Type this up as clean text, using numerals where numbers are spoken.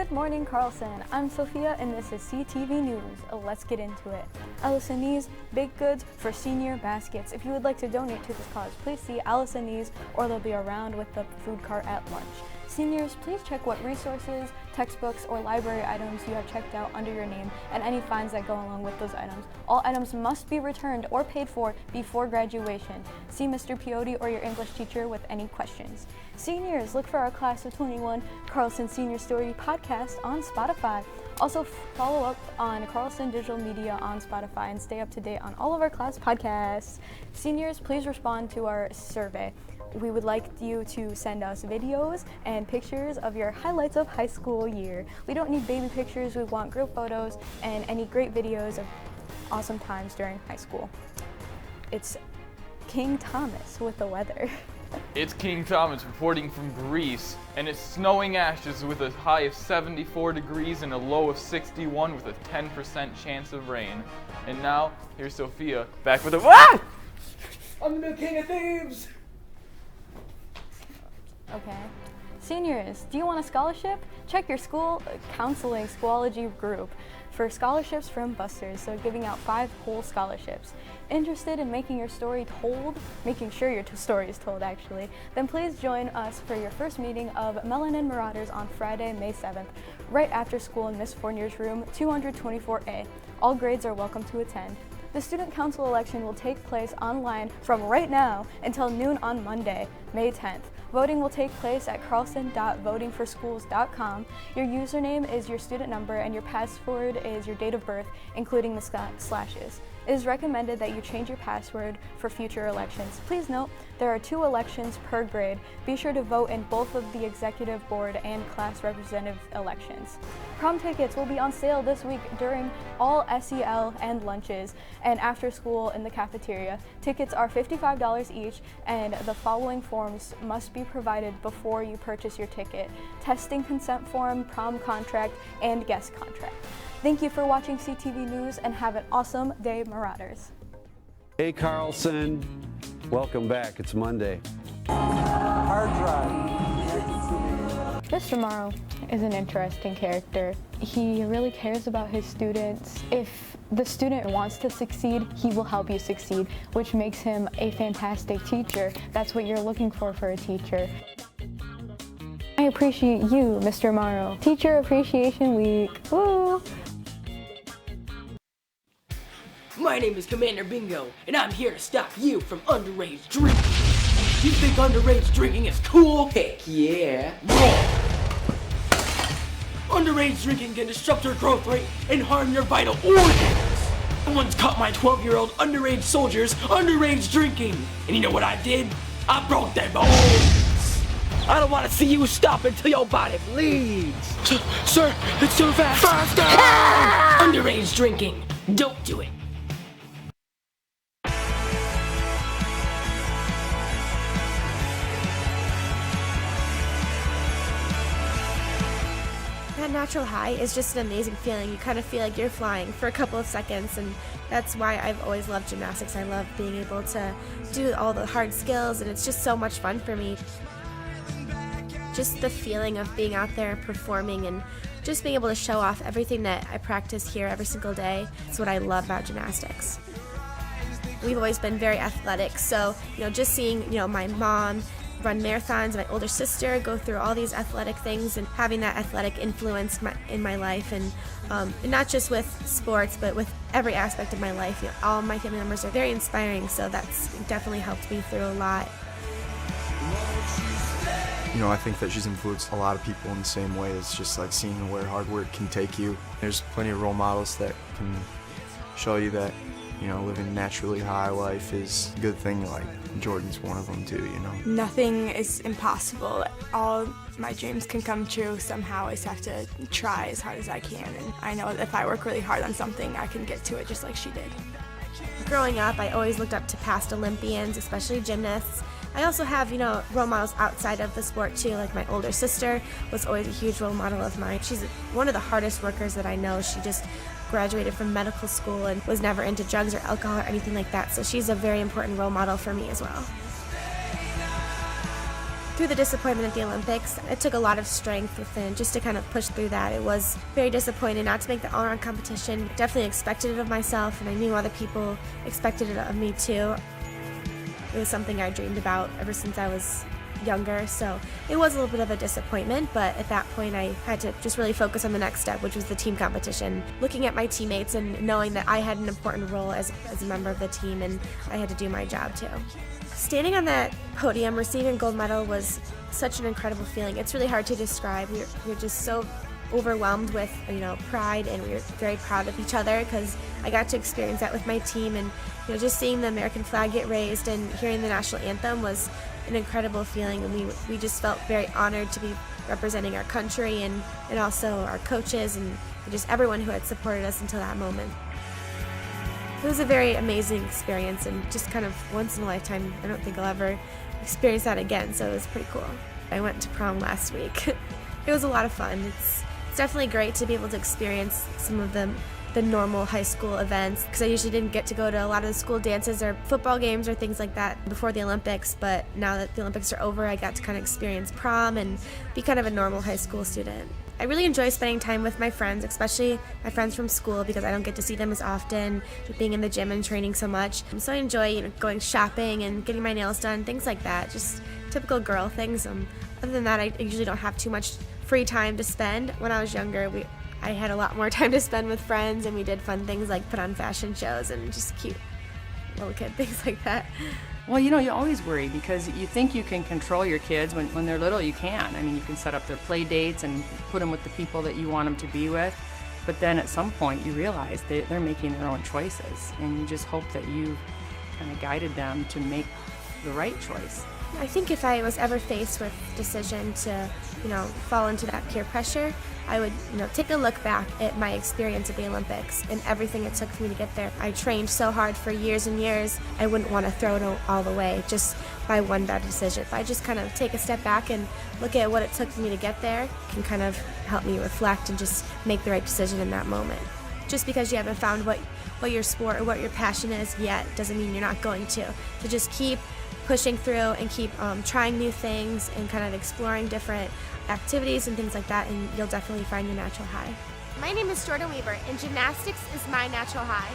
Good morning, Carlson. I'm Sophia, and this is CTV News. Let's get into it. Allisonese baked goods for senior baskets. If you would like to donate to this cause, please see Allisonese, or they'll be around with the food cart at lunch. Seniors, please check what resources, textbooks, or library items you have checked out under your name and any fines that go along with those items. All items must be returned or paid for before graduation. See Mr. Piotti or your English teacher with any questions. Seniors, look for our Class of 21 Carlson Senior Story podcast on Spotify. Also follow up on Carlson Digital Media on Spotify and stay up to date on all of our class podcasts. Seniors, please respond to our survey. We would like you to send us videos and pictures of your highlights of high school year. We don't need baby pictures, we want group photos and any great videos of awesome times during high school. It's King Thomas with the weather. It's King Thomas reporting from Greece, and it's snowing ashes with a high of 74 degrees and a low of 61 with a 10% chance of rain. And now, here's Sophia back with a I'm the new king of thieves! Okay. Seniors, do you want a scholarship? Check your school counseling Schoology group for scholarships from Busters, so giving out 5 whole scholarships. Interested in making your story told, making sure your story is told actually, then please join us for your first meeting of Melanin Marauders on Friday, May 7th, right after school in Miss Fournier's room 224A. All grades are welcome to attend. The student council election will take place online from right now until noon on Monday, May 10th. Voting will take place at carlson.votingforschools.com. Your username is your student number and your password is your date of birth, including the slashes. It is recommended that you change your password for future elections. Please note, there are 2 elections per grade. Be sure to vote in both of the executive board and class representative elections. Prom tickets will be on sale this week during all SEL and lunches and after school in the cafeteria. Tickets are $55 each, and the following forms must be provided before you purchase your ticket: testing consent form, prom contract, and guest contract. Thank you for watching CTV News and have an awesome day, Marauders. Hey Carlson, welcome back. It's Monday. Hard drive. Mr. Morrow is an interesting character. He really cares about his students. If the student wants to succeed, he will help you succeed, which makes him a fantastic teacher. That's what you're looking for a teacher. I appreciate you, Mr. Morrow. Teacher Appreciation Week. Woo! My name is Commander Bingo, and I'm here to stop you from underage drinking. You think underage drinking is cool? Heck yeah. Wrong. Underage drinking can disrupt your growth rate and harm your vital organs. Someone's caught my 12-year-old underage soldiers underage drinking. And you know what I did? I broke their bones. I don't want to see you stop until your body bleeds. Sir, it's too fast. Faster! Underage drinking. Don't do it. That natural high is just an amazing feeling. You kind of feel like you're flying for a couple of seconds, and that's why I've always loved gymnastics. I love being able to do all the hard skills, and it's just so much fun for me. Just the feeling of being out there performing and just being able to show off everything that I practice here every single day. It's what I love about gymnastics. We've always been very athletic, so just seeing my mom run marathons, my older sister go through all these athletic things, and having that athletic influence in my life, and not just with sports, but with every aspect of my life. All my family members are very inspiring, so that's definitely helped me through a lot. I think that she's influenced a lot of people in the same way. It's just like seeing where hard work can take you. There's plenty of role models that can show you that living a naturally high life is a good thing. Like Jordan's one of them too, Nothing is impossible. All my dreams can come true somehow. I just have to try as hard as I can, and I know if I work really hard on something, I can get to it just like she did. Growing up, I always looked up to past Olympians, especially gymnasts. I also have, role models outside of the sport too, like my older sister was always a huge role model of mine. She's one of the hardest workers that I know. She just graduated from medical school and was never into drugs or alcohol or anything like that, so she's a very important role model for me as well. Through the disappointment at the Olympics, it took a lot of strength within just to kind of push through that. It was very disappointing not to make the all-around competition. Definitely expected it of myself, and I knew other people expected it of me too. It was something I dreamed about ever since I was younger, so it was a little bit of a disappointment, but at that point I had to just really focus on the next step, which was the team competition. Looking at my teammates and knowing that I had an important role as a member of the team, and I had to do my job too. Standing on that podium, receiving a gold medal was such an incredible feeling. It's really hard to describe. We're just so overwhelmed with, pride, and we were very proud of each other because I got to experience that with my team, and just seeing the American flag get raised and hearing the national anthem was an incredible feeling, and we just felt very honored to be representing our country and also our coaches and just everyone who had supported us until that moment. It was a very amazing experience and just kind of once in a lifetime. I don't think I'll ever experience that again, so it was pretty cool. I went to prom last week. It was a lot of fun. It's definitely great to be able to experience some of the normal high school events, because I usually didn't get to go to a lot of the school dances or football games or things like that before the Olympics, but now that the Olympics are over, I got to kind of experience prom and be kind of a normal high school student. I really enjoy spending time with my friends, especially my friends from school, because I don't get to see them as often, being in the gym and training so much. So I enjoy going shopping and getting my nails done, things like that, just typical girl things. Other than that, I usually don't have too much free time to spend. When I was younger, I had a lot more time to spend with friends, and we did fun things like put on fashion shows and just cute little kid things like that. Well, you always worry because you think you can control your kids. When they're little, you can. I mean, you can set up their play dates and put them with the people that you want them to be with. But then at some point, you realize they're making their own choices, and you just hope that you've kind of guided them to make the right choice. I think if I was ever faced with the decision to, fall into that peer pressure, I would, take a look back at my experience at the Olympics and everything it took for me to get there. I trained so hard for years and years, I wouldn't want to throw it all away just by one bad decision. If I just kind of take a step back and look at what it took for me to get there, it can kind of help me reflect and just make the right decision in that moment. Just because you haven't found what your sport or what your passion is yet doesn't mean you're not going to. So just keep pushing through and keep trying new things and kind of exploring different activities and things like that, and you'll definitely find your natural high. My name is Jordan Weaver, and gymnastics is my natural high.